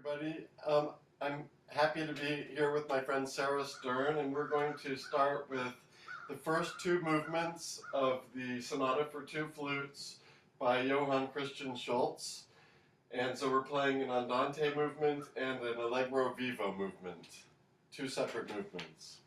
everybody. I'm happy to be here with my friend Sara Stern, and we're going to start with the first two movements of the Sonata for Two Flutes by Johann Christian Schultz. And so we're playing an Andante movement and an Allegro Vivo movement, two separate movements.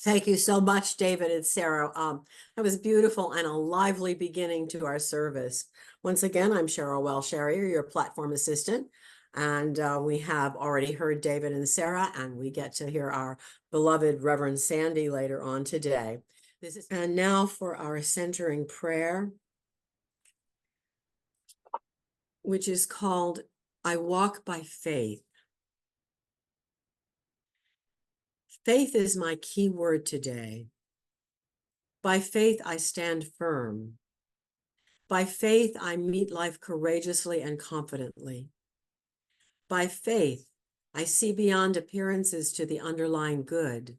Thank you so much, David and Sarah. That was beautiful and a lively beginning to our service. Once again, I'm Cheryl Welsh-Charrier, your platform assistant. And we have already heard David and Sarah, and we get to hear our beloved Reverend Sandy later on today. And now for our centering prayer, which is called, I Walk by Faith. Faith is my key word today. By faith, I stand firm. By faith, I meet life courageously and confidently. By faith, I see beyond appearances to the underlying good.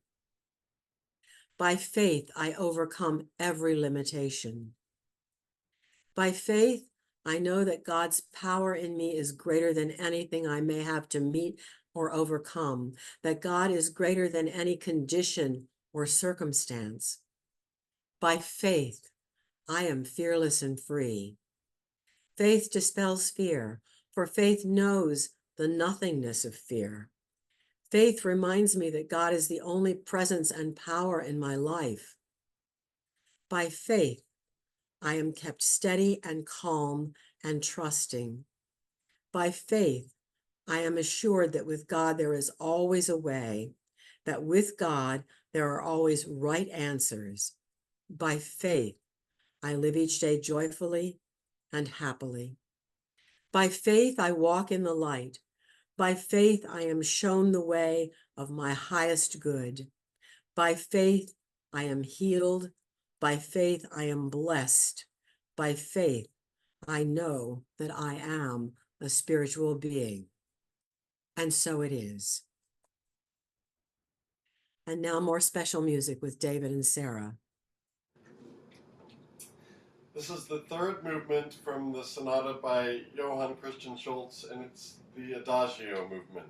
By faith, I overcome every limitation. By faith, I know that God's power in me is greater than anything I may have to meet or overcome, that God is greater than any condition or circumstance. By faith, I am fearless and free. Faith dispels fear, for faith knows the nothingness of fear. Faith reminds me that God is the only presence and power in my life. By faith, I am kept steady and calm and trusting. By faith, I am assured that with God there is always a way, that with God there are always right answers. By faith, I live each day joyfully and happily. By faith, I walk in the light. By faith, I am shown the way of my highest good. By faith, I am healed. By faith, I am blessed. By faith, I know that I am a spiritual being. And so it is. And now more special music with David and Sarah. This is the third movement from the Sonata by Johann Christian Schultz, and it's the Adagio movement.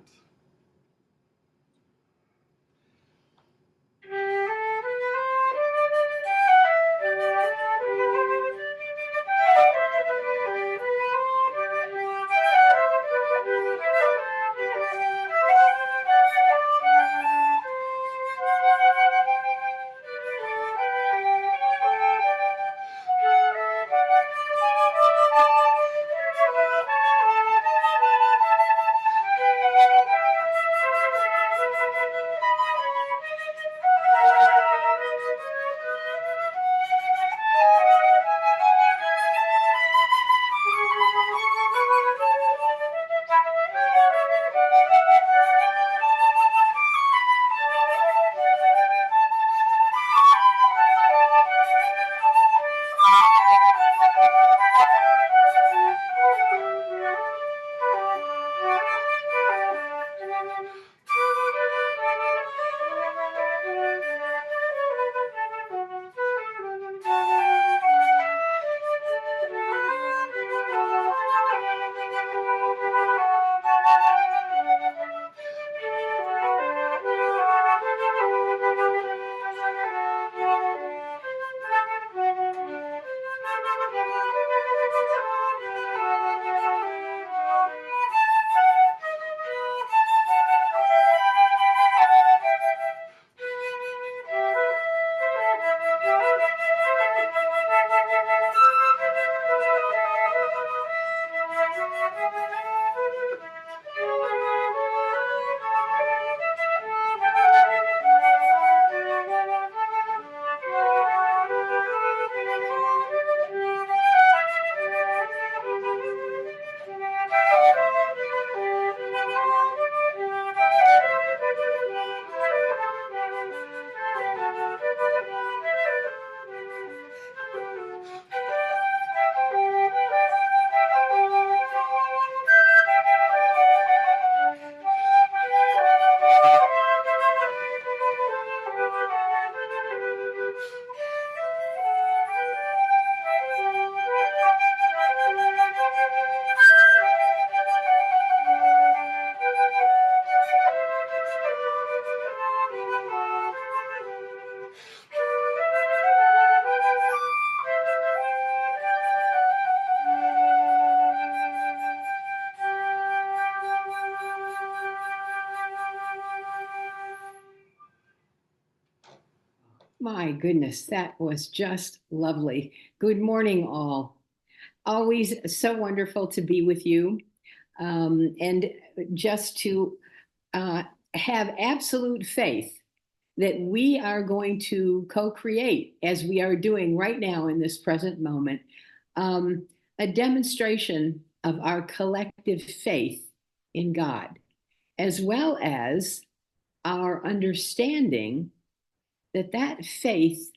My goodness, that was just lovely. Good morning, all. Always so wonderful to be with you, and just to uh, have absolute faith that we are going to co-create, as we are doing right now in this present moment, um, a demonstration of our collective faith in God, as well as our understanding that that faith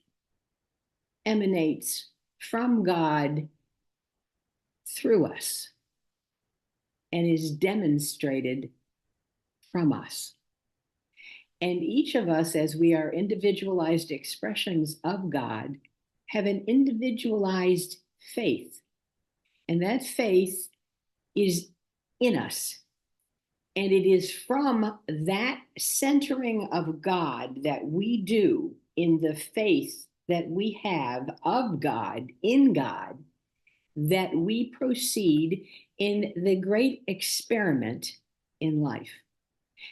emanates from God through us and is demonstrated from us. And each of us, as we are individualized expressions of God, have an individualized faith. And that faith is in us. And it is from that centering of God that we do in the faith that we have of God, in God, that we proceed in the great experiment in life.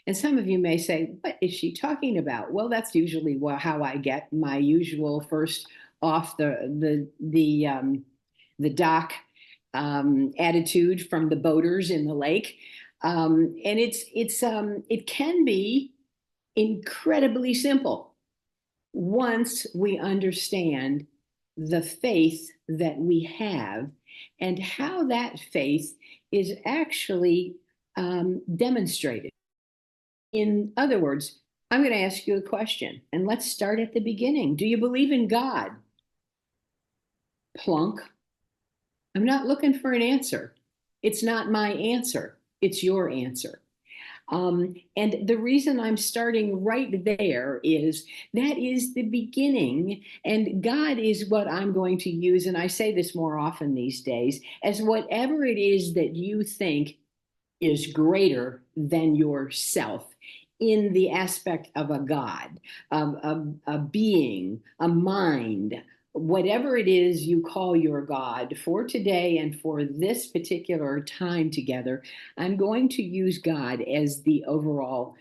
And some of you may say, what is she talking about? Well, that's usually how I get my usual first off the dock attitude from the boaters in the lake. And it can be incredibly simple once we understand the faith that we have and how that faith is actually demonstrated. In other words, I'm going to ask you a question, and let's start at the beginning. Do you believe in God? Plunk. I'm not looking for an answer. It's not my answer. It's your answer. And the reason I'm starting right there is that is the beginning, and God is what I'm going to use, and I say this more often these days, as whatever it is that you think is greater than yourself in the aspect of a God, a being, a mind, whatever it is you call your God for today and for this particular time together. I'm going to use God as the overall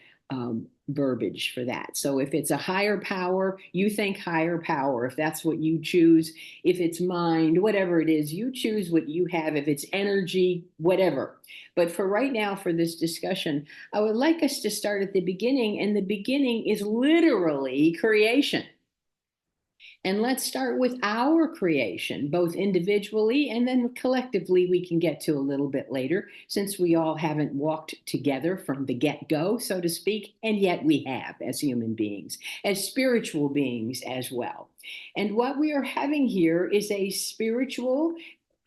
verbiage for that. So if it's a higher power, you think higher power, if that's what you choose. If it's mind, whatever it is, you choose what you have. If it's energy, whatever. But for right now, for this discussion, I would like us to start at the beginning, and the beginning is literally creation. And let's start with our creation, both individually and then collectively we can get to a little bit later, since we all haven't walked together from the get-go, so to speak, and yet we have as human beings, as spiritual beings as well. And what we are having here is a spiritual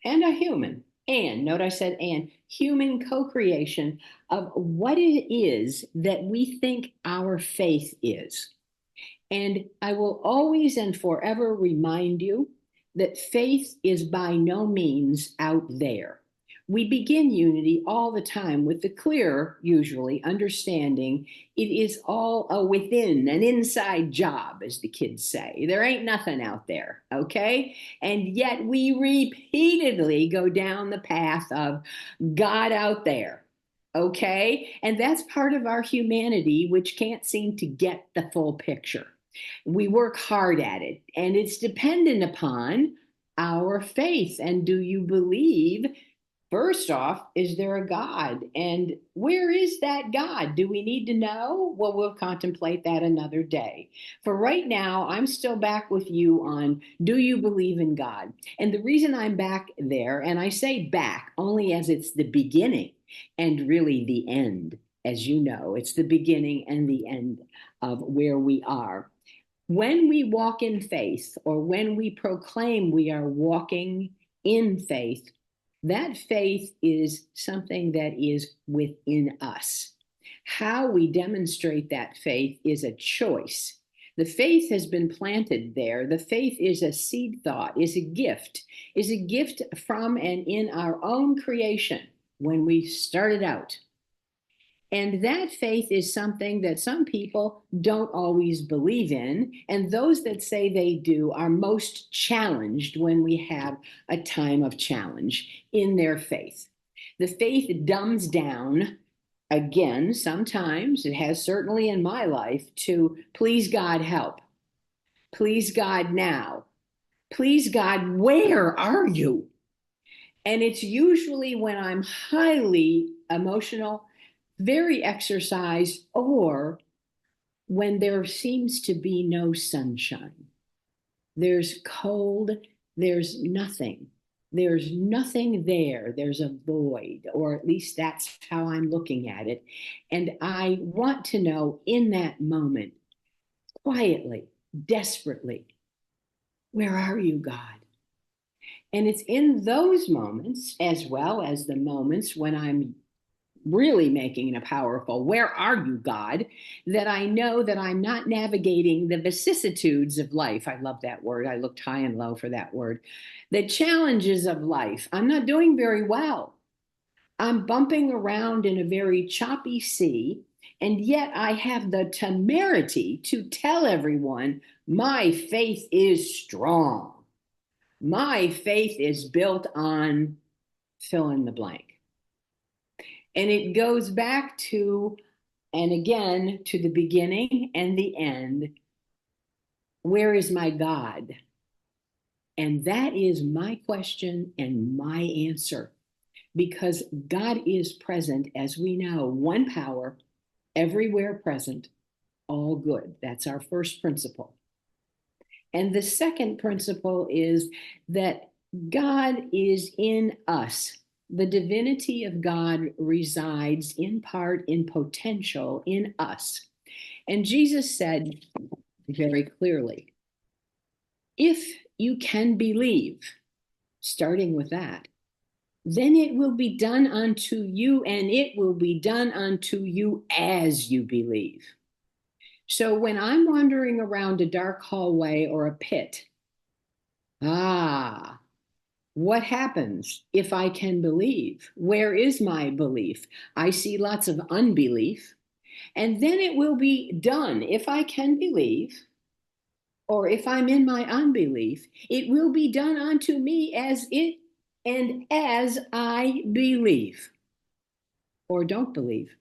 and a human, and note I said and, human co-creation of what it is that we think our faith is. And I will always and forever remind you that faith is by no means out there. We begin unity all the time with the clear, usually, understanding it is all a within, an inside job, as the kids say. There ain't nothing out there, okay? And yet we repeatedly go down the path of God out there. Okay? And that's part of our humanity, which can't seem to get the full picture. We work hard at it, and it's dependent upon our faith. And do you believe, first off, is there a God? And where is that God? Do we need to know? Well, we'll contemplate that another day. For right now, I'm still back with you on, do you believe in God? And the reason I'm back there, and I say back only as it's the beginning and really the end, as you know, it's the beginning and the end of where we are. When we walk in faith, or when we proclaim we are walking in faith, that faith is something that is within us. How we demonstrate that faith is a choice. The faith has been planted there. The faith is a seed thought, is a gift from and in our own creation when we started out. And that faith is something that some people don't always believe in. And those that say they do are most challenged when we have a time of challenge in their faith. The faith dumbs down, again, sometimes, it has certainly in my life, to please God help. Please God now. Please God, where are you? And it's usually when I'm highly emotional, very exercised, or when there seems to be no sunshine. There's cold, there's nothing. There's nothing there. There's a void, or at least that's how I'm looking at it. And I want to know in that moment, quietly, desperately, where are you, God? And it's in those moments, as well as the moments when I'm really making a powerful, where are you, God, that I know that I'm not navigating the vicissitudes of life. I love that word. I looked high and low for that word. The challenges of life. I'm not doing very well. I'm bumping around in a very choppy sea, and yet I have the temerity to tell everyone my faith is strong. My faith is built on fill in the blank. And it goes back to, and again, to the beginning and the end. Where is my God? And that is my question and my answer. Because God is present, as we know, one power, everywhere present, all good. That's our first principle. And the second principle is that God is in us. The divinity of God resides in part, in potential, in us. And Jesus said very clearly, if you can believe, starting with that, then it will be done unto you, and it will be done unto you as you believe. So when I'm wandering around a dark hallway or a pit, what happens if I can believe? Where is my belief? I see lots of unbelief. And then it will be done. If I can believe, or if I'm in my unbelief, it will be done unto me as it and as I believe or don't believe.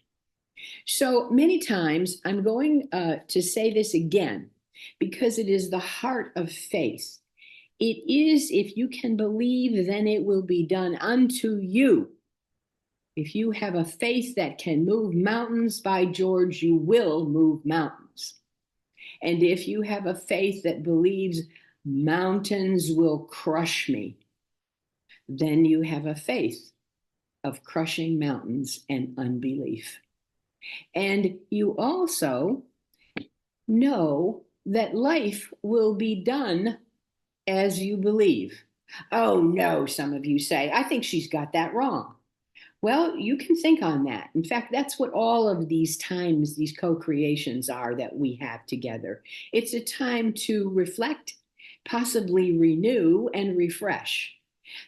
So many times I'm going to say this again because it is the heart of faith. It is, if you can believe, then it will be done unto you. If you have a faith that can move mountains, by George, you will move mountains. And if you have a faith that believes mountains will crush me, then you have a faith of crushing mountains and unbelief. And you also know that life will be done as you believe. Oh, no, some of you say, I think she's got that wrong. Well, you can think on that. In fact, that's what all of these times, these co-creations are that we have together. It's a time to reflect, possibly renew and refresh.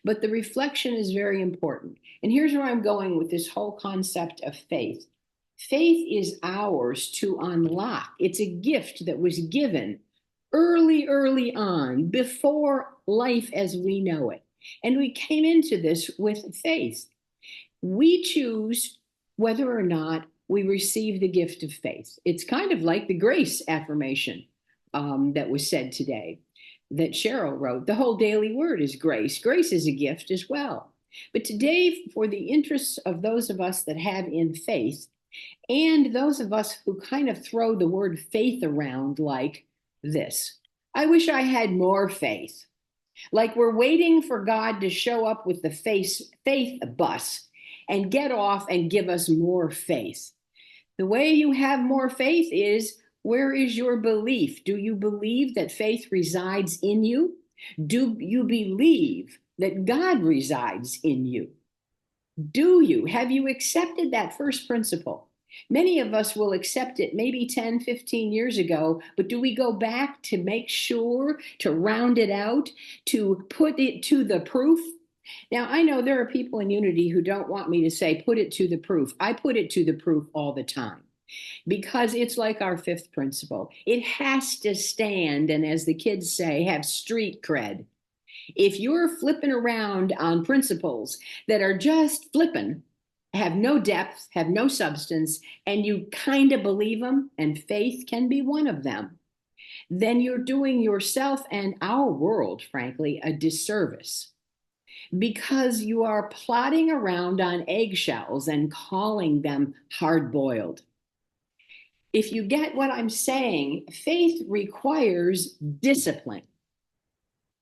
But the reflection is very important. And here's where I'm going with this whole concept of faith. Faith is ours to unlock. It's a gift that was given early on, before life as we know it. And we came into this with faith. We choose whether or not we receive the gift of faith. It's kind of like the grace affirmation that was said today that Cheryl wrote. The whole daily word is grace. Grace is a gift as well. But today, for the interests of those of us that have in faith, and those of us who kind of throw the word faith around like this, I wish I had more faith. Like we're waiting for God to show up with the faith bus and get off and give us more faith. The way you have more faith is, where is your belief? Do you believe that faith resides in you? Do you believe that God resides in you? Do you? Have you accepted that first principle? Many of us will accept it maybe 10, 15 years ago, but do we go back to make sure, to round it out, to put it to the proof? Now, I know there are people in Unity who don't want me to say, put it to the proof. I put it to the proof all the time because it's like our fifth principle. It has to stand, and as the kids say, have street cred. If you're flipping around on principles that are just flipping, have no depth, have no substance, and you kind of believe them, and faith can be one of them, then you're doing yourself and our world, frankly, a disservice, because you are plodding around on eggshells and calling them hard-boiled. If you get what I'm saying, faith requires discipline.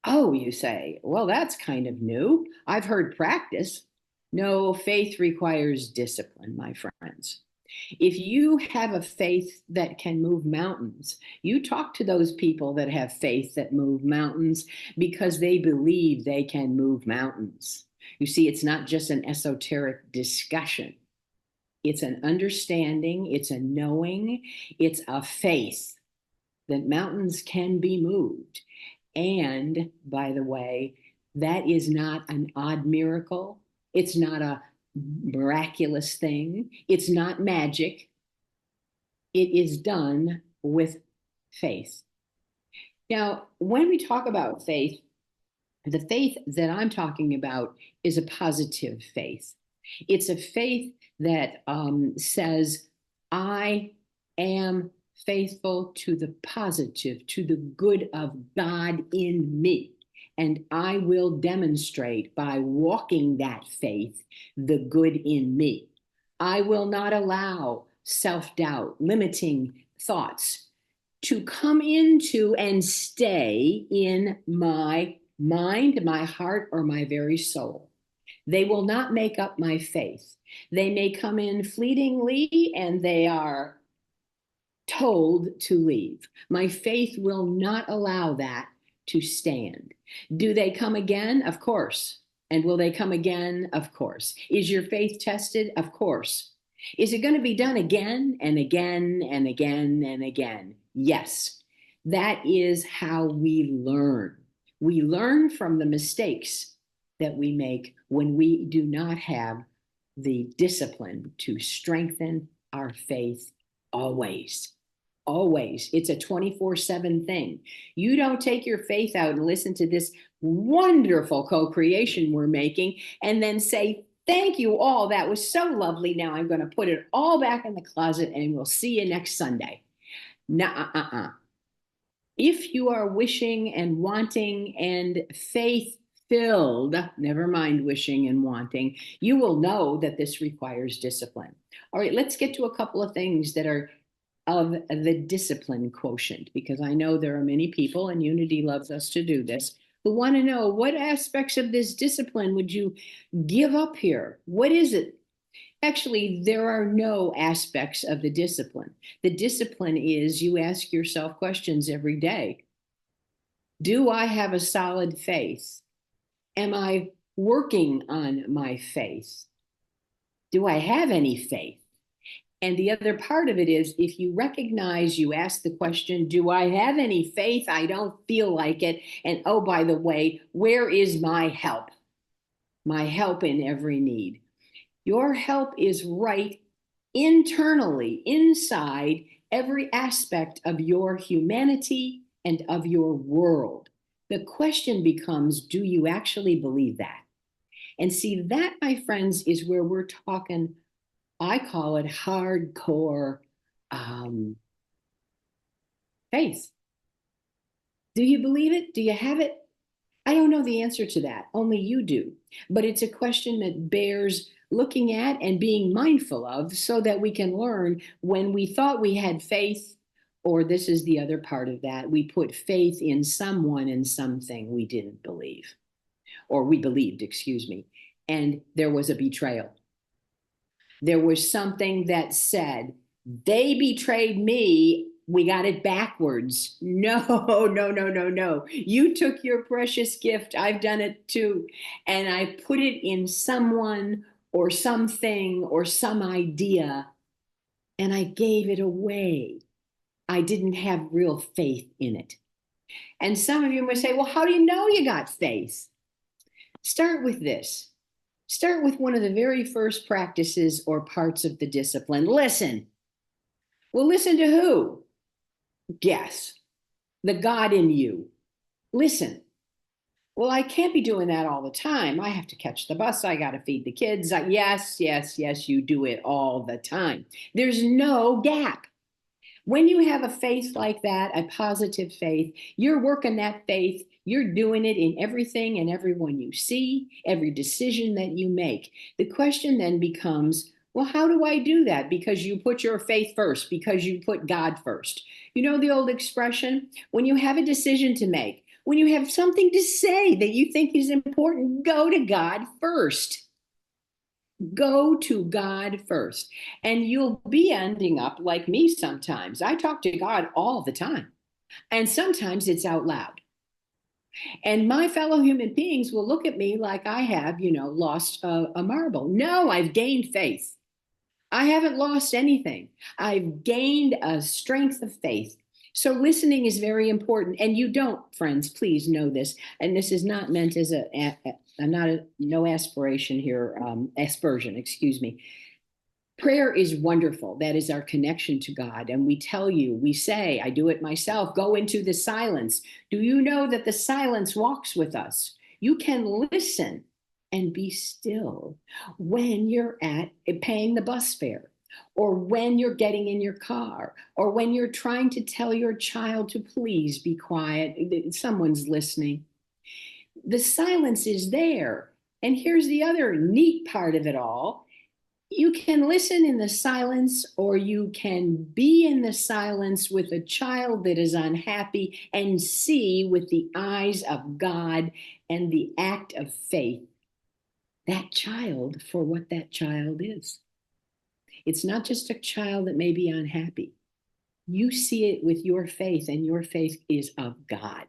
Oh, you say, well, that's kind of new. I've heard practice. No, faith requires discipline, my friends. If you have a faith that can move mountains, you talk to those people that have faith that move mountains because they believe they can move mountains. You see, it's not just an esoteric discussion. It's an understanding, it's a knowing, it's a faith that mountains can be moved. And by the way, that is not an odd miracle. It's not a miraculous thing. It's not magic. It is done with faith. Now, when we talk about faith, the faith that I'm talking about is a positive faith. It's a faith that says, I am faithful to the positive, to the good of God in me. And I will demonstrate by walking that faith, the good in me. I will not allow self-doubt, limiting thoughts to come into and stay in my mind, my heart, or my very soul. They will not make up my faith. They may come in fleetingly and they are told to leave. My faith will not allow that to stand. Do they come again? Of course. And will they come again? Of course. Is your faith tested? Of course. Is it going to be done again and again and again and again? Yes. That is how we learn. We learn from the mistakes that we make when we do not have the discipline to strengthen our faith always. Always. It's a 24/7 thing. You don't take your faith out and listen to this wonderful co-creation we're making and then say, thank you all. That was so lovely. Now I'm going to put it all back in the closet and we'll see you next Sunday. Nuh-uh-uh. If you are wishing and wanting and faith-filled, never mind wishing and wanting, you will know that this requires discipline. All right, let's get to a couple of things that are of the discipline quotient, because I know there are many people, and Unity loves us to do this, who want to know what aspects of this discipline would you give up here? What is it? Actually, there are no aspects of the discipline. The discipline is you ask yourself questions every day. Do I have a solid faith? Am I working on my faith? Do I have any faith? And the other part of it is, if you recognize, you ask the question, do I have any faith? I don't feel like it. And oh, by the way, where is my help? My help in every need. Your help is right internally, inside every aspect of your humanity and of your world. The question becomes, do you actually believe that? And see, that, my friends, is where we're talking, I call it hardcore faith. Do you believe it? Do you have it? I don't know the answer to that. Only you do. But it's a question that bears looking at and being mindful of so that we can learn when we thought we had faith, or this is the other part of that, we put faith in someone and something we didn't believe, or we believed, excuse me, and there was a betrayal. There was something that said, they betrayed me. We got it backwards. No, no, no, no, no. You took your precious gift. I've done it too. And I put it in someone or something or some idea, and I gave it away. I didn't have real faith in it. And some of you may say, well, how do you know you got faith? Start with this. Start with one of the very first practices or parts of the discipline. Listen. Well, listen to who? Guess. The God in you. Listen. Well, I can't be doing that all the time. I have to catch the bus. I got to feed the kids. Yes, yes, yes, you do it all the time. There's no gap. When you have a faith like that, a positive faith, you're working that faith, you're doing it in everything and everyone you see, every decision that you make. The question then becomes, well, how do I do that? Because you put your faith first, because you put God first. You know the old expression, when you have a decision to make, when you have something to say that you think is important, go to God first. Go to God first. And you'll be ending up like me sometimes. I talk to God all the time. And sometimes it's out loud. And my fellow human beings will look at me like I have, lost a marble. No, I've gained faith. I haven't lost anything. I've gained a strength of faith. So listening is very important. And you don't, friends, please know this. And this is not meant as no aspiration here, aspersion, excuse me. Prayer is wonderful. That is our connection to God. And we say, I do it myself, go into the silence. Do you know that the silence walks with us? You can listen and be still when you're paying the bus fare, or when you're getting in your car, or when you're trying to tell your child to please be quiet. Someone's listening. The silence is there. And here's the other neat part of it all. You can listen in the silence, or you can be in the silence with a child that is unhappy and see with the eyes of God and the act of faith that child for what that child is. It's not just a child that may be unhappy. You see it with your faith, and your faith is of God.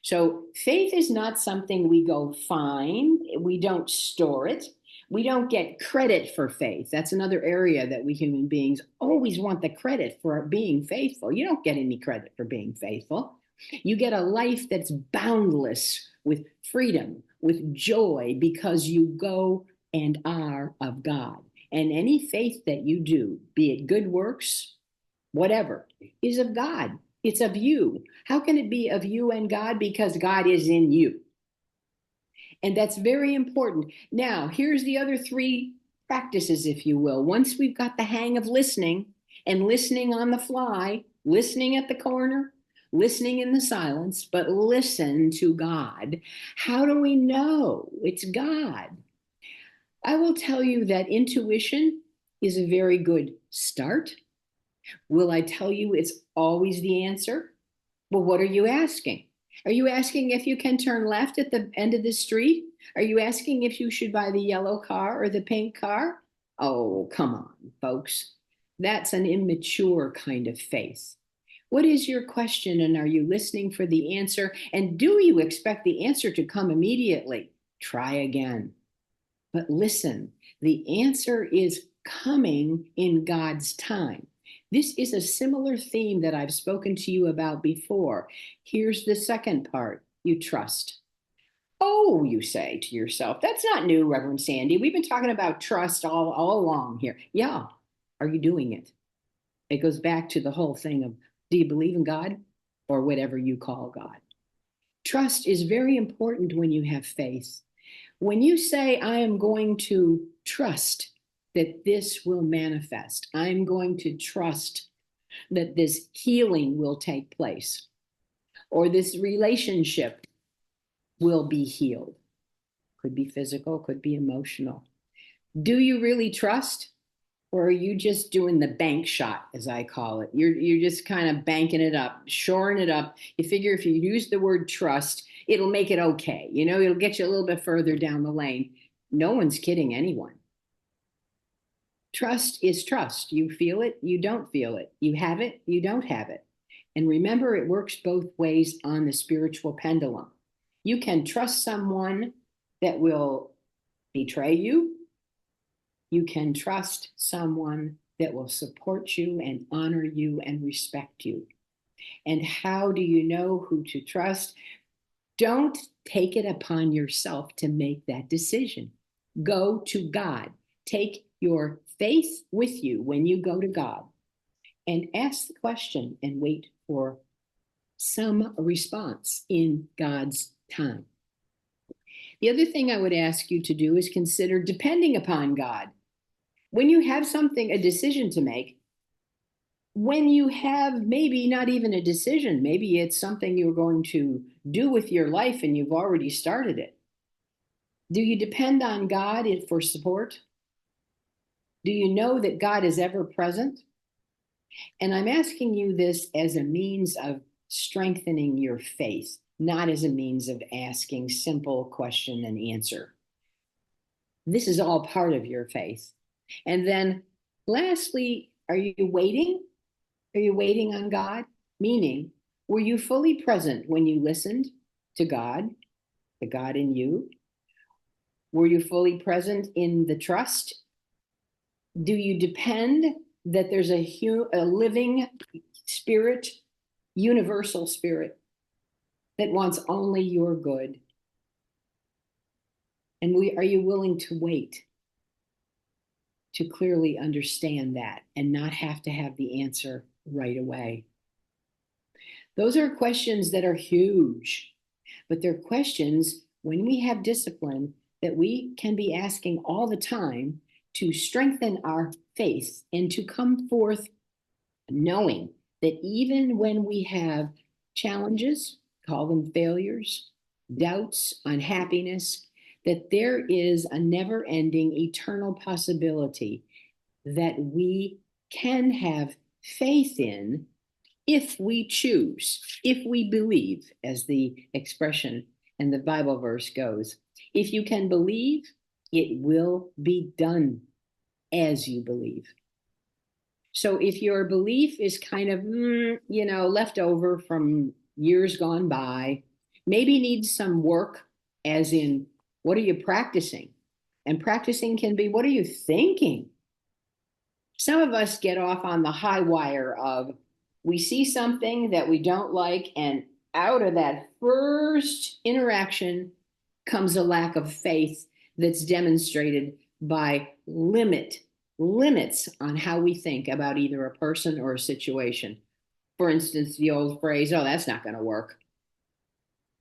So faith is not something we go find. We don't store it. We don't get credit for faith. That's another area that we human beings always want the credit for being faithful. You don't get any credit for being faithful. You get a life that's boundless with freedom, with joy, because you go and are of God. And any faith that you do, be it good works, whatever, is of God. It's of you. How can it be of you and God? Because God is in you. And that's very important. Now, here's the other three practices, if you will. Once we've got the hang of listening, and listening on the fly, listening at the corner, listening in the silence, but listen to God. How do we know it's God? I will tell you that intuition is a very good start. Will I tell you it's always the answer? Well, what are you asking? Are you asking if you can turn left at the end of the street? Are you asking if you should buy the yellow car or the pink car? Oh, come on, folks. That's an immature kind of faith. What is your question, and are you listening for the answer? And do you expect the answer to come immediately? Try again. But listen, the answer is coming in God's time. This is a similar theme that I've spoken to you about before. Here's the second part. You trust. Oh, you say to yourself, that's not new, Reverend Sandy. We've been talking about trust all along here. Yeah. Are you doing it? It goes back to the whole thing of, do you believe in God, or whatever you call God? Trust is very important when you have faith. When you say, I am going to trust that this will manifest, I'm going to trust that this healing will take place, or this relationship will be healed. Could be physical, could be emotional. Do you really trust? Or are you just doing the bank shot, as I call it? You're just kind of banking it up, shoring it up. You figure if you use the word trust, it'll make it okay. It'll get you a little bit further down the lane. No one's kidding anyone. Trust is trust. You feel it, you don't feel it. You have it, you don't have it. And remember, it works both ways on the spiritual pendulum. You can trust someone that will betray you. You can trust someone that will support you and honor you and respect you. And how do you know who to trust? Don't take it upon yourself to make that decision. Go to God. Take your faith with you when you go to God, and ask the question and wait for some response in God's time. The other thing I would ask you to do is consider depending upon God. When you have a decision to make, when you have maybe not even a decision, maybe it's something you're going to do with your life and you've already started it. Do you depend on God for support? Do you know that God is ever present? And I'm asking you this as a means of strengthening your faith, not as a means of asking simple question and answer. This is all part of your faith. And then lastly, are you waiting? Are you waiting on God? Meaning, were you fully present when you listened to God, the God in you? Were you fully present in the trust? Do you depend that there's a living spirit, universal spirit, that wants only your good? And are you willing to wait to clearly understand that and not have to have the answer right away? Those are questions that are huge, but they're questions when we have discipline that we can be asking all the time to strengthen our faith and to come forth knowing that even when we have challenges, call them failures, doubts, unhappiness, that there is a never-ending eternal possibility that we can have faith in if we choose, if we believe, as the expression and the Bible verse goes. If you can believe, it will be done as you believe. So if your belief is kind of, left over from years gone by, maybe needs some work, as in, what are you practicing? And practicing can be, what are you thinking? Some of us get off on the high wire of, we see something that we don't like, and out of that first interaction comes a lack of faith that's demonstrated by limits on how we think about either a person or a situation. For instance, the old phrase, oh, that's not going to work.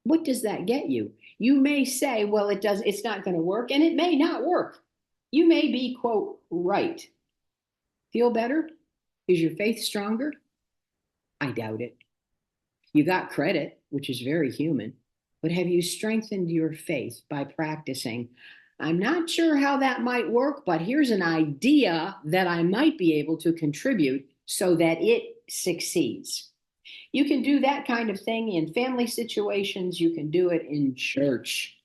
What does that get you? You may say, well, it's not going to work, and it may not work. You may be, quote, right. Feel better? Is your faith stronger? I doubt it. You got credit, which is very human, but have you strengthened your faith by practicing? I'm not sure how that might work, but here's an idea that I might be able to contribute so that it succeeds. You can do that kind of thing in family situations. You can do it in church.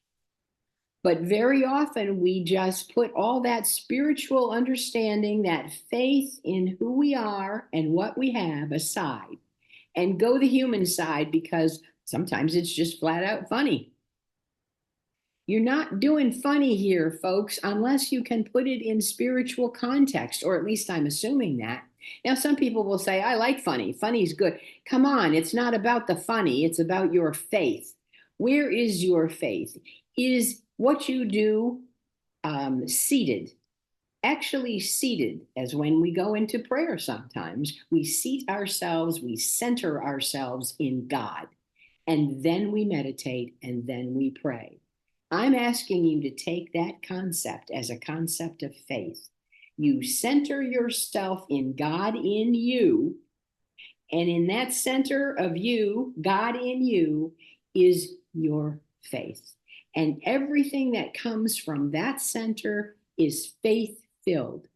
But very often we just put all that spiritual understanding, that faith in who we are and what we have aside, and go the human side because sometimes it's just flat out funny. You're not doing funny here, folks, unless you can put it in spiritual context, or at least I'm assuming that. Now, some people will say, I like funny. Funny's good. Come on, it's not about the funny. It's about your faith. Where is your faith? Is what you do seated? Actually seated, as when we go into prayer sometimes, we seat ourselves, we center ourselves in God, and then we meditate, and then we pray. I'm asking you to take that concept as a concept of faith. You center yourself in God in you, and in that center of you, God in you, is your faith. And everything that comes from that center is faith-filled.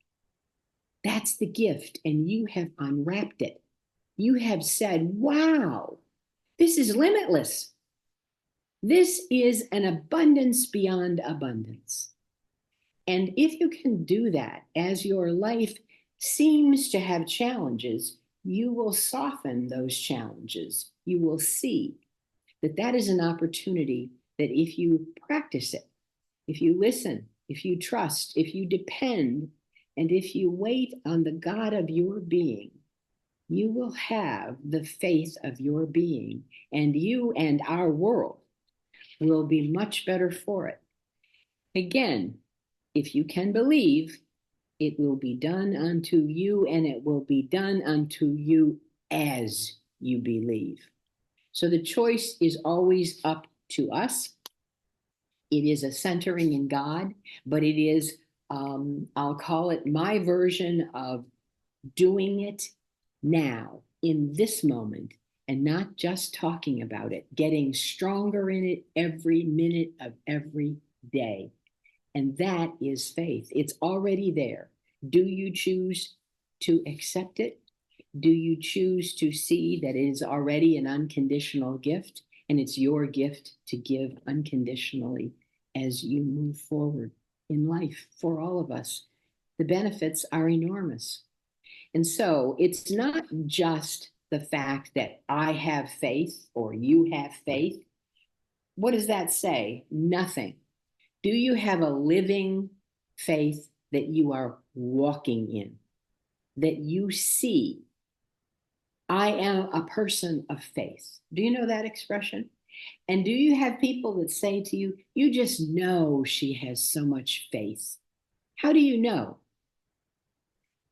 That's the gift, and you have unwrapped it. You have said, wow, this is limitless. This is an abundance beyond abundance. And if you can do that as your life seems to have challenges, you will soften those challenges. You will see that that is an opportunity that if you practice it, if you listen, if you trust, if you depend, and if you wait on the God of your being, you will have the faith of your being, and you and our world will be much better for it. Again, if you can believe, it will be done unto you, and it will be done unto you as you believe. So the choice is always up to us. It is a centering in God, but it is, I'll call it my version of doing it now, in this moment, and not just talking about it, getting stronger in it every minute of every day. And that is faith. It's already there. Do you choose to accept it? Do you choose to see that it is already an unconditional gift, and it's your gift to give unconditionally as you move forward in life for all of us? The benefits are enormous. And so it's not just the fact that I have faith or you have faith. What does that say? Nothing. Do you have a living faith that you are walking in, that you see? I am a person of faith. Do you know that expression? And do you have people that say to you, you just know she has so much faith? How do you know?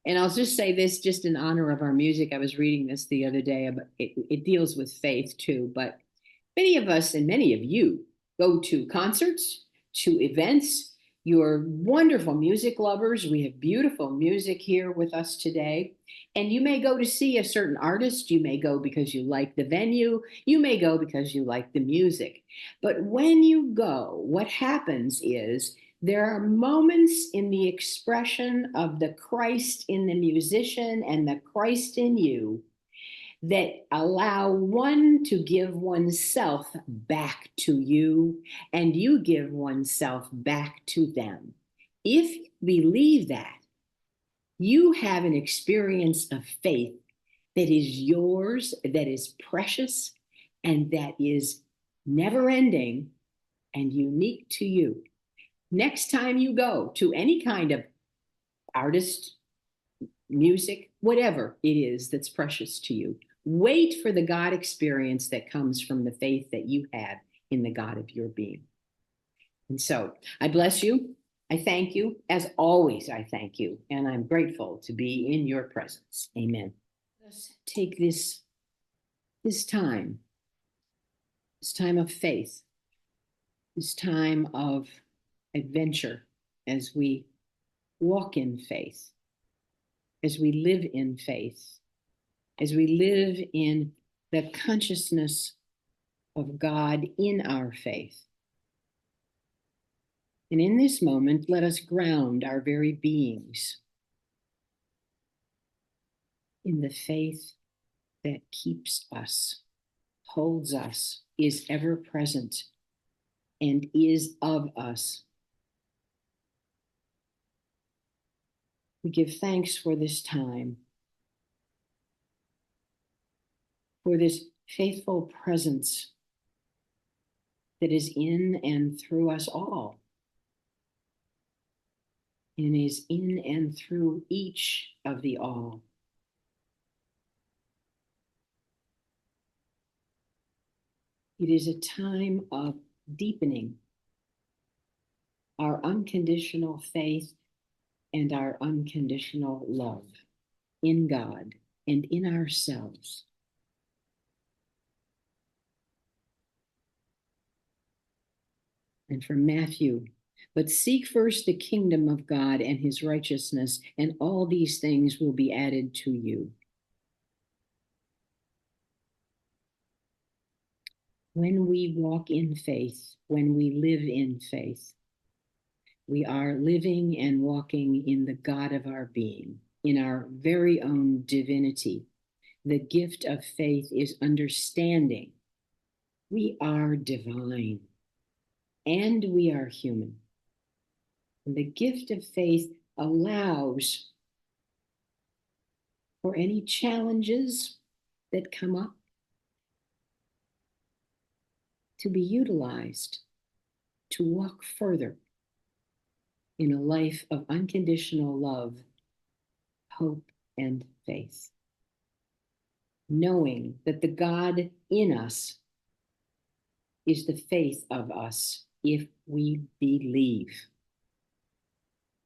And I'll just say this, just in honor of our music. I was reading this the other day, but it deals with faith too. But many of us and many of you go to concerts, to events. You're wonderful music lovers. We have beautiful music here with us today. And you may go to see a certain artist. You may go because you like the venue. You may go because you like the music. But when you go, what happens is there are moments in the expression of the Christ in the musician and the Christ in you that allow one to give oneself back to you, and you give oneself back to them. If you believe that, you have an experience of faith that is yours, that is precious, and that is never ending and unique to you. Next time you go to any kind of artist, music, whatever it is that's precious to you, wait for the God experience that comes from the faith that you have in the God of your being. And so I bless you. I thank you. As always, I thank you. And I'm grateful to be in your presence. Amen. Let's take this time of faith, this time of adventure as we walk in faith, as we live in faith, as we live in the consciousness of God in our faith. And in this moment, let us ground our very beings in the faith that keeps us, holds us, is ever present, and is of us. We give thanks for this time, for this faithful presence that is in and through us all, and is in and through each of the all. It is a time of deepening our unconditional faith and our unconditional love in God and in ourselves. And from Matthew, but seek first the kingdom of God and his righteousness, and all these things will be added to you. When we walk in faith, when we live in faith, we are living and walking in the God of our being, in our very own divinity. The gift of faith is understanding. We are divine and we are human. And the gift of faith allows for any challenges that come up to be utilized to walk further in a life of unconditional love, hope, and faith. Knowing that the God in us is the faith of us if we believe.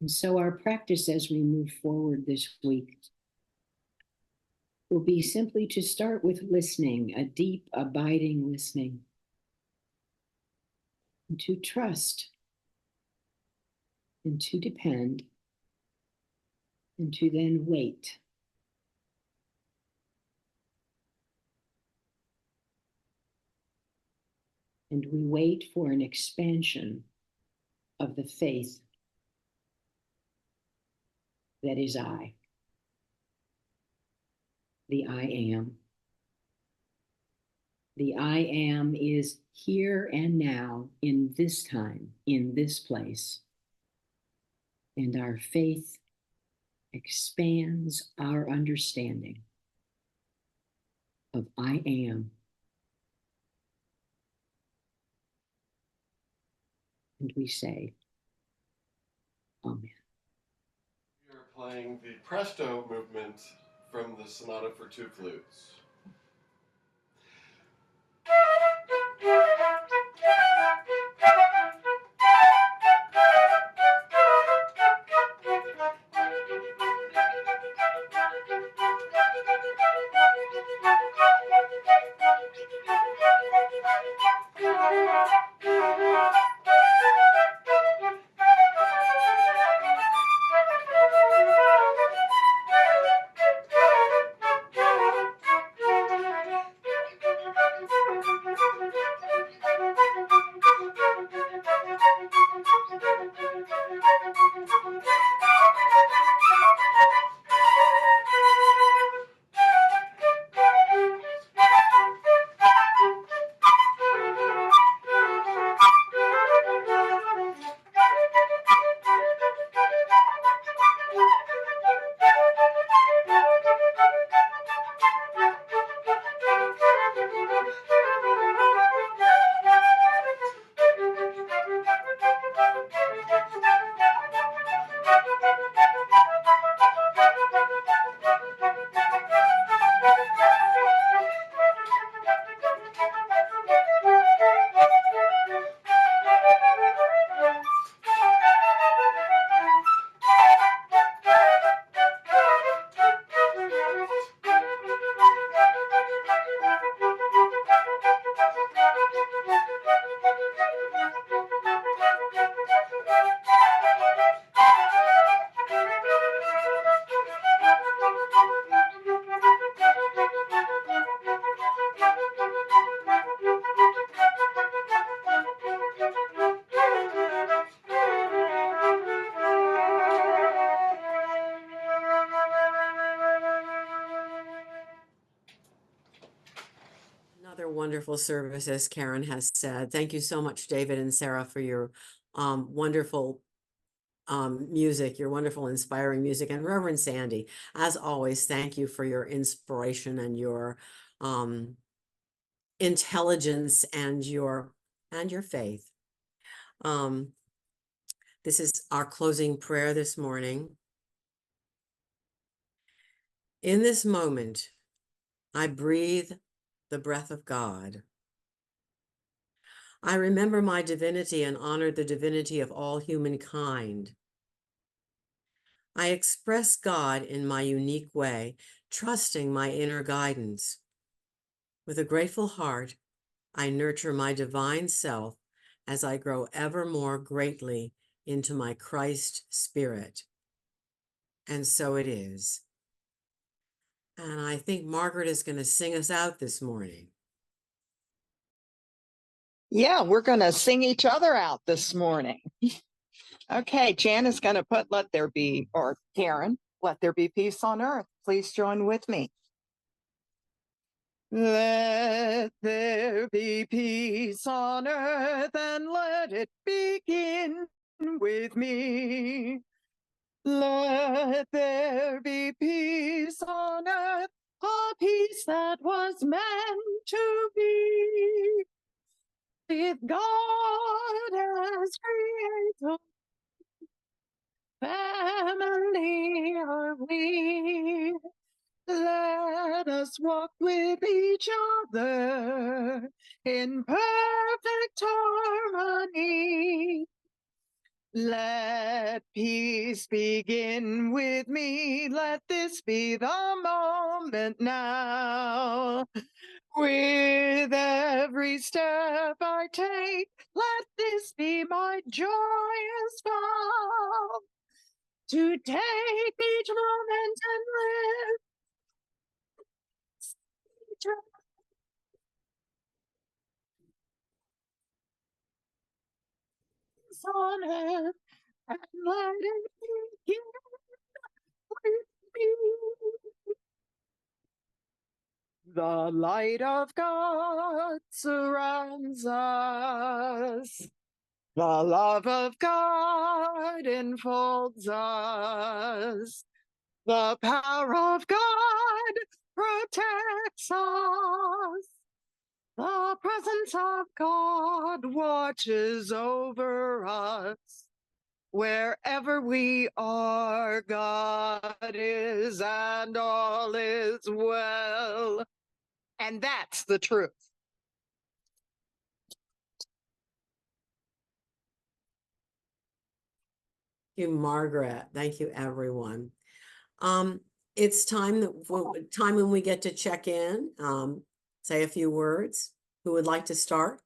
And so our practice as we move forward this week will be simply to start with listening, a deep, abiding listening, and to trust, and to depend, and to then wait. And we wait for an expansion of the faith that is I, the I am. The I am is here and now, in this time, in this place. And our faith expands our understanding of I am. And we say, Amen. We are playing the Presto movement from the Sonata for Two Flutes. Another wonderful service, as Karen has said. Thank you so much, David and Sarah, for your wonderful music, your wonderful, inspiring music. And Reverend Sandy, as always, thank you for your inspiration and your intelligence and your faith. This is our closing prayer this morning. In this moment, I breathe the breath of God. I remember my divinity and honor the divinity of all humankind. I express God in my unique way, trusting my inner guidance. With a grateful heart, I nurture my divine self as I grow ever more greatly into my Christ spirit. And so it is. And I think Margaret is going to sing us out this morning. Yeah, we're going to sing each other out this morning. Okay, Jan is going to put Let There Be, or Karen, Let There Be Peace on Earth. Please join with me. Let there be peace on earth, and let it begin with me. Let there be peace on earth, a peace that was meant to be. With God as creator, family are we. Let us walk with each other in perfect harmony. Let peace begin with me. Let this be the moment now. With every step I take, let this be my joyous vow. To take each moment and live on earth and let it begin with me. The light of God surrounds us. The love of God enfolds us. The power of God protects us. The presence of God watches over us. Wherever we are, God is, and all is well. And that's the truth. Thank you, Margaret. Thank you, everyone. It's time when we get to check in, say a few words. Who would like to start?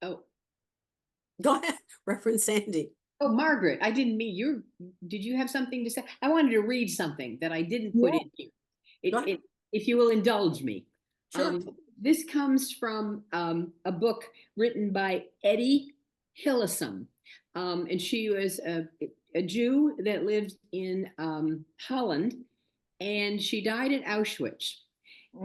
Oh, Go ahead, Reverend Sandy. oh, Margaret, I didn't mean you. Did you have something to say? I wanted to read something that I didn't put Yeah. in here. Go ahead. If you will indulge me. Sure. This comes from a book written by Etty Hillesum. And she was a Jew that lived in Holland, and she died at Auschwitz.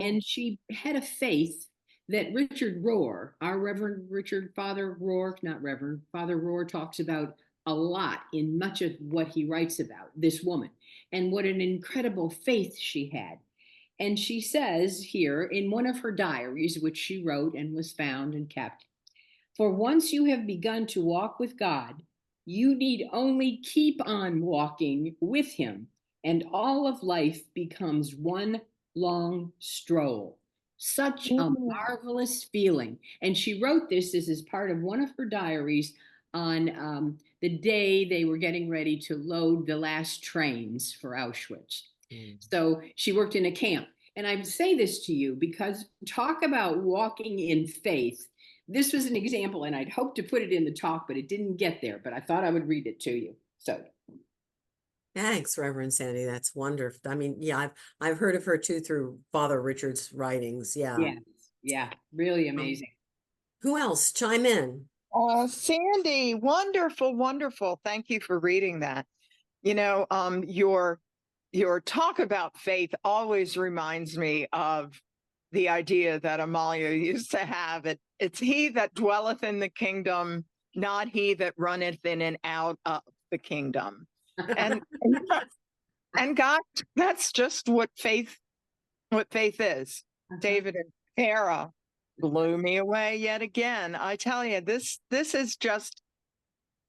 And she had a faith that Richard Rohr, our Reverend Richard Father Rohr, not Reverend, Father Rohr talks about a lot in much of what he writes about, this woman, and what an incredible faith she had. And she says here in one of her diaries, which she wrote and was found and kept, for once you have begun to walk with God, you need only keep on walking with him, and all of life becomes one long stroll. Such a marvelous feeling. And she wrote this as part of one of her diaries on the day they were getting ready to load the last trains for Auschwitz. So she worked in a camp. And I say this to you because talk about walking in faith. This was an example, and I'd hoped to put it in the talk, but it didn't get there. But I thought I would read it to you. So Thanks, Reverend Sandy. That's wonderful. I mean, yeah, I've heard of her too through Father Richard's writings. Yeah. yeah, really amazing. Who else? Chime in. Sandy, wonderful, wonderful. Thank you for reading that. You know, your talk about faith always reminds me of the idea that Amalia used to have. It's he that dwelleth in the kingdom, not he that runneth in and out of the kingdom. And and God, that's just what faith is. David and Sarah blew me away yet again. I tell you, this is just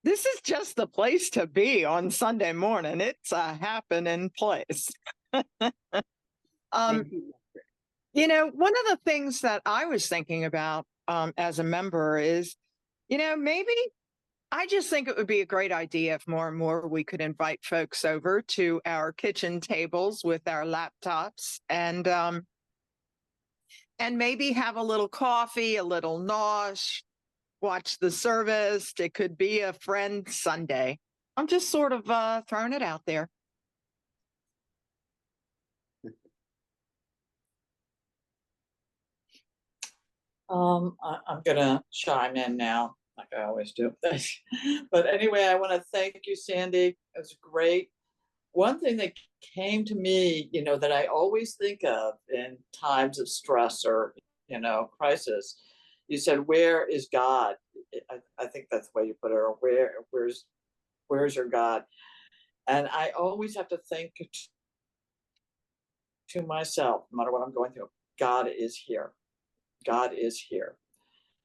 the place to be on Sunday morning. It's a happening place. You know, one of the things that I was thinking about as a member is, you know, maybe I just think it would be a great idea if more and more we could invite folks over to our kitchen tables with our laptops and maybe have a little coffee, a little nosh, watch the service. It could be a friend Sunday. I'm just sort of throwing it out there. I'm gonna chime in now, like I always do. But anyway, I want to thank you, Sandy. It was great. One thing that came to me, you know, that I always think of in times of stress or, you know, crisis, you said, "Where is God?" I think that's the way you put it. Or where's your God? And I always have to think to myself, no matter what I'm going through, God is here. God is here.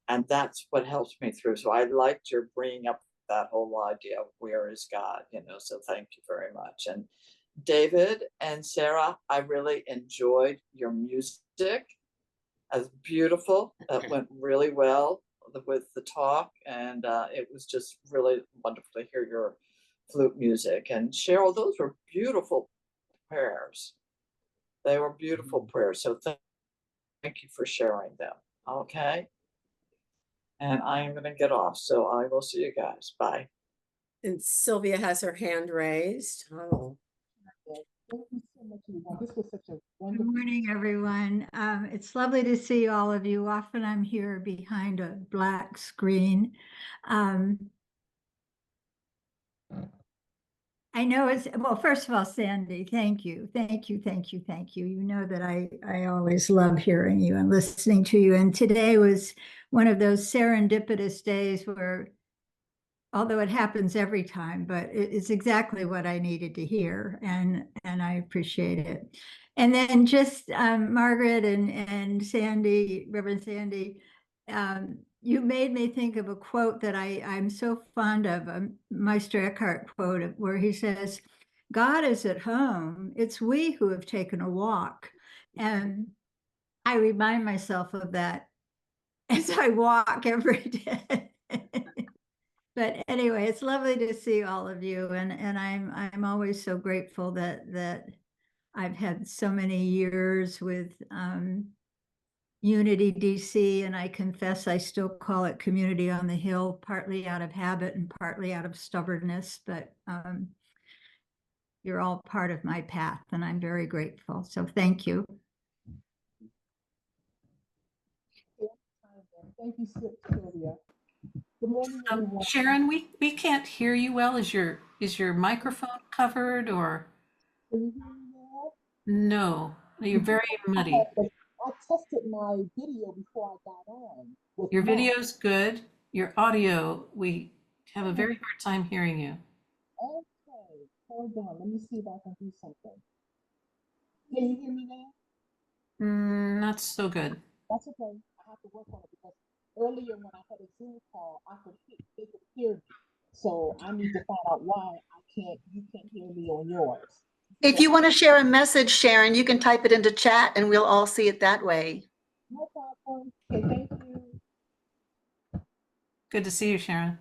And that's what helps me through. So I liked your bringing up that whole idea of where is God, you know, so thank you very much. And David and Sarah, I really enjoyed your music. As beautiful. It went really well with the talk, and it was just really wonderful to hear your flute music. And Cheryl, those were beautiful prayers. They were beautiful prayers. So thank you for sharing them. Okay. And I am going to get off. So I will see you guys. Bye. And Sylvia has her hand raised. Oh. so much, Yvonne. This was such a Good wonderful. morning, everyone. It's lovely to see all of you. Often I'm here behind a black screen. I know well, first of all, Sandy, thank you. Thank you, thank you, thank you. You know that I always love hearing you and listening to you. And today was one of those serendipitous days where, although it happens every time, but it's exactly what I needed to hear, and I appreciate it. And then just Margaret and Sandy, Reverend Sandy, you made me think of a quote that I'm so fond of, a Meister Eckhart quote, where he says, "God is at home. It's we who have taken a walk." And I remind myself of that as I walk every day. But anyway, it's lovely to see all of you, and I'm always so grateful that I've had so many years with Unity DC, and I confess I still call it Community on the Hill, partly out of habit and partly out of stubbornness, but you're all part of my path, and I'm very grateful. So thank you. Thank you, Sylvia. Good morning, everyone. Sharon, we can't hear you well. Is your microphone covered or? Can you hear me now? No, you're very muddy. I tested my video before I got on. Your video's good. Your audio, we have a very hard time hearing you. Okay, hold on. Let me see if I can do something. Can you hear me now? Not so good. That's okay. I have to work on it because earlier when I had a Zoom call, they could hear me. So I need to find out why you can't hear me on yours. If you want to share a message, Sharon, you can type it into chat and we'll all see it that way. No problem. Okay, thank you. Good to see you, Sharon.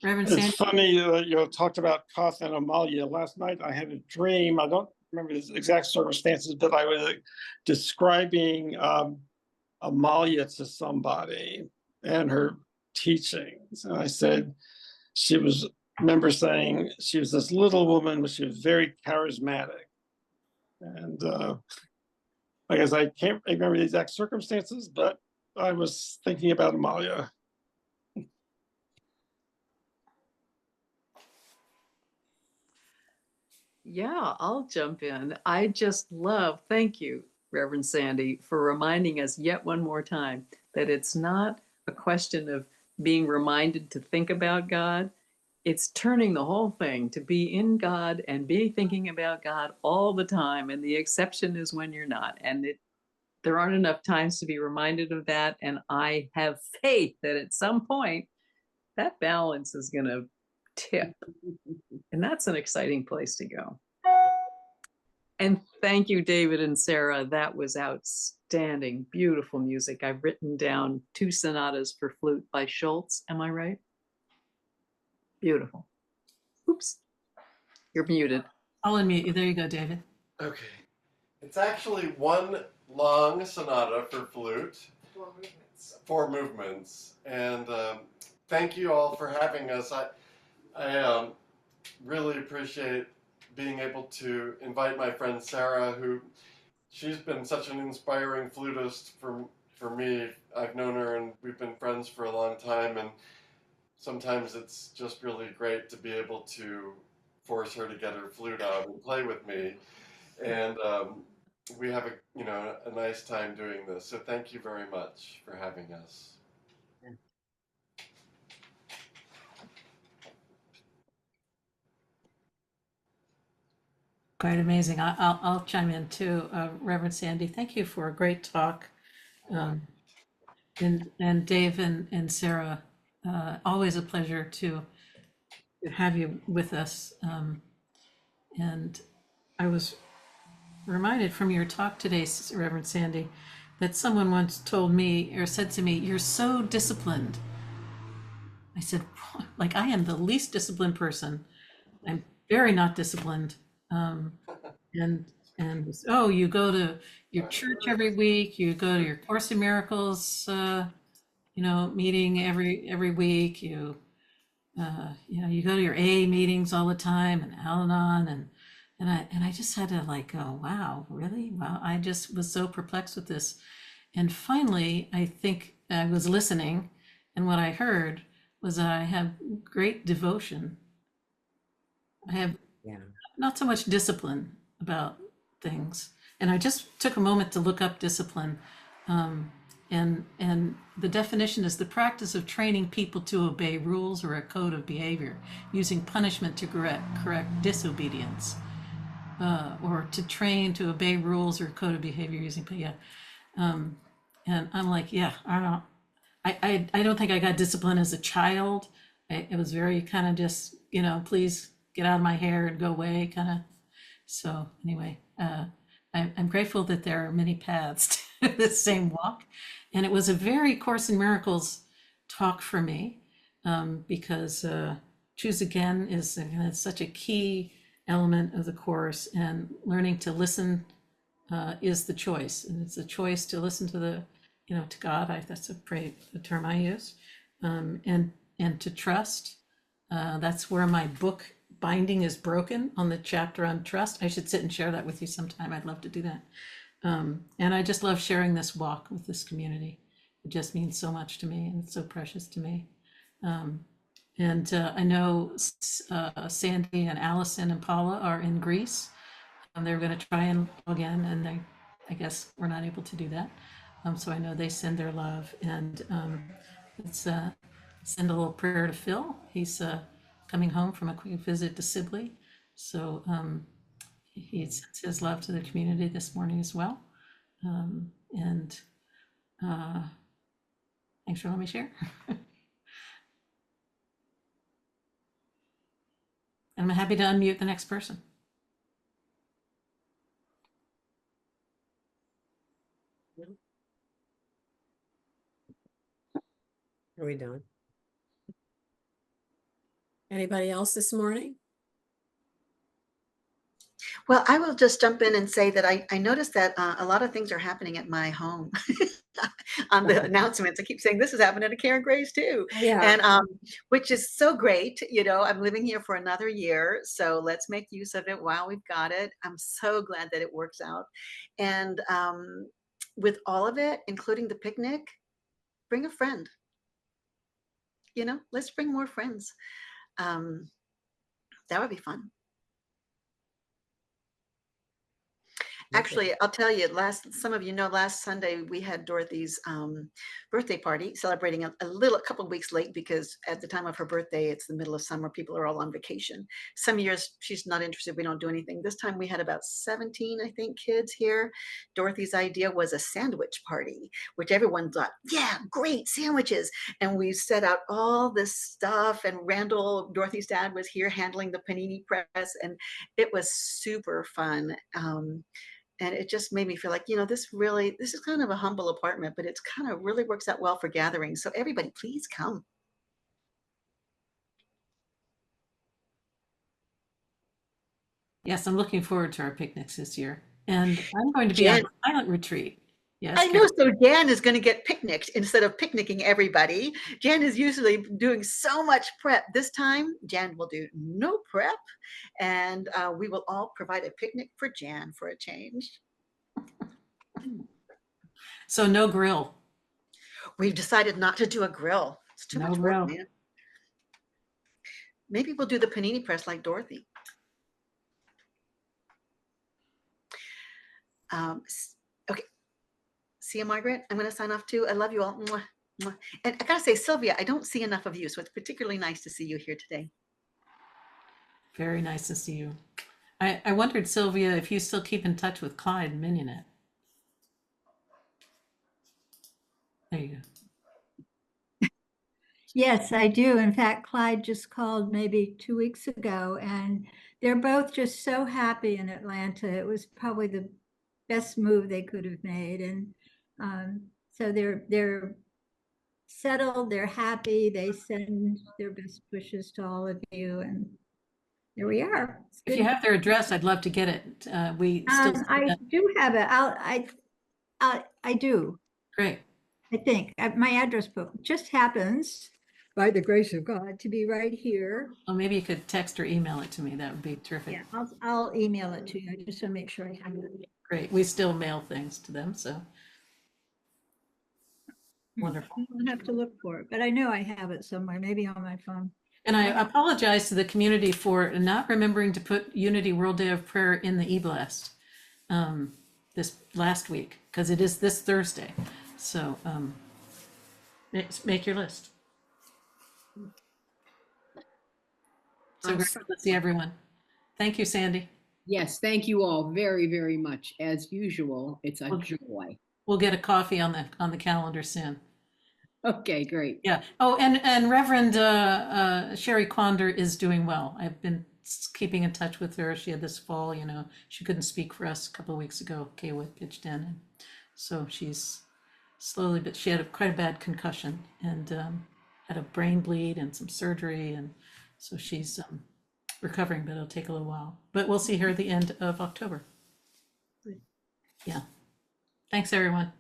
Reverend It's Sandy. funny you talked about Koth and Amalia. Last night I had a dream. I don't remember the exact circumstances, but I was describing Amalia to somebody and her teachings. And I said remember saying she was this little woman, but she was very charismatic. And I guess I can't remember the exact circumstances, but I was thinking about Amalia. Yeah, I'll jump in. I just love, thank you, Reverend Sandy, for reminding us yet one more time that it's not a question of being reminded to think about God. It's turning the whole thing to be in God and be thinking about God all the time. And the exception is when you're not. And there aren't enough times to be reminded of that. And I have faith that at some point that balance is going to tip. And that's an exciting place to go. And thank you, David and Sarah. That was outstanding, beautiful music. I've written down 2 sonatas for flute by Schultz. Am I right? Beautiful. Oops, you're muted. I'll unmute you. There you go, David. Okay. It's actually one long sonata for flute. 4 movements. 4 movements. And thank you all for having us. I really appreciate being able to invite my friend Sarah, she's been such an inspiring flutist for me. I've known her and we've been friends for a long time, and sometimes it's just really great to be able to force her to get her flute out and play with me. And we have a nice time doing this. So thank you very much for having us. Quite amazing. I'll chime in too. Reverend Sandy, thank you for a great talk. And Dave and Sarah, always a pleasure to have you with us. And I was reminded from your talk today, Reverend Sandy, that someone once told me or said to me, "You're so disciplined." I said, like, I am the least disciplined person. I'm very not disciplined. And oh, you go to your church every week, you go to your Course in Miracles, meeting every week, you you go to your A meetings all the time and Al-Anon, and I just had to like go, wow, really? Wow. I just was so perplexed with this. And finally, I think I was listening, and what I heard was that I have great devotion. I have not so much discipline about things. And I just took a moment to look up discipline. And the definition is the practice of training people to obey rules or a code of behavior, using punishment to correct disobedience, or to train to obey rules or code of behavior using, and I'm like, I don't think I got discipline as a child. It was very kind of just, please get out of my hair and go away kind of. So anyway, I'm grateful that there are many paths to this same walk. And it was a very Course in Miracles talk for me, because Choose Again is such a key element of the Course, and learning to listen is the choice. And it's a choice to listen to to God. That's the term I use, and to trust. That's where my book binding is broken, on the chapter on trust. I should sit and share that with you sometime. I'd love to do that. And I just love sharing this walk with this community. It just means so much to me, and it's so precious to me. And I know Sandy and Allison and Paula are in Greece. They're going to try and again, and I guess we're not able to do that. So I know they send their love, and let's send a little prayer to Phil. He's coming home from a quick visit to Sibley. So he sends his love to the community this morning as well. And thanks for letting me share. And I'm happy to unmute the next person. Are we done? Anybody else this morning? Well, I will just jump in and say that I noticed that a lot of things are happening at my home. On the announcements, I keep saying this is happening to Karen Grace too. Yeah. And which is so great. I'm living here for another year, so let's make use of it while we've got it. I'm so glad that it works out. And with all of it, including the picnic, bring a friend. Let's bring more friends. That would be fun. Actually, I'll tell you, some of you know, last Sunday we had Dorothy's birthday party, celebrating a couple of weeks late, because at the time of her birthday, it's the middle of summer. People are all on vacation. Some years she's not interested. We don't do anything. This time we had about 17, I think, kids here. Dorothy's idea was a sandwich party, which everyone thought, yeah, great sandwiches. And we set out all this stuff, and Randall, Dorothy's dad, was here handling the panini press, and it was super fun. And it just made me feel like, this is kind of a humble apartment, but it's kind of really works out well for gatherings. So everybody, please come. Yes, I'm looking forward to our picnics this year. And I'm going to be on a silent retreat. Yes, I know. So Jan is going to get picnicked instead of picnicking everybody. Jan is usually doing so much prep. This time, Jan will do no prep, and we will all provide a picnic for Jan for a change. So no grill. We've decided not to do a grill. It's too much work, grill. man. Maybe we'll do the panini press like Dorothy. Okay. See you, Margaret. I'm going to sign off too. I love you all. Mwah, mwah. And I got to say, Sylvia, I don't see enough of you, so it's particularly nice to see you here today. Very nice to see you. I wondered, Sylvia, if you still keep in touch with Clyde Minionet. There you go. Yes, I do. In fact, Clyde just called maybe 2 weeks ago, and they're both just so happy in Atlanta. It was probably the best move they could have made. And so they're settled, they're happy, they send their best wishes to all of you, and here we are. If you have their address, I'd love to get it. I do have it. I do. Great. I think my address book just happens, by the grace of God, to be right here. Well, maybe you could text or email it to me. That would be terrific. Yeah, I'll email it to you just to make sure I have it. Great. We still mail things to them, so wonderful. I'll have to look for it, but I know I have it somewhere, maybe on my phone. And I apologize to the community for not remembering to put Unity World Day of Prayer in the e-blast this last week, because it is this Thursday. So make your list. So great to see everyone. Thank you, Sandy. Yes, thank you all very, very much. As usual, it's a joy. We'll get a coffee on the calendar soon. Okay, great. Yeah. Oh, and Reverend Sherry Quander is doing well. I've been keeping in touch with her. She had this fall, she couldn't speak for us a couple of weeks ago. Kaywood pitched in, and so she's slowly, but she had quite a bad concussion and had a brain bleed and some surgery, and so she's recovering, but it'll take a little while. But we'll see her at the end of October. Yeah. Thanks, everyone.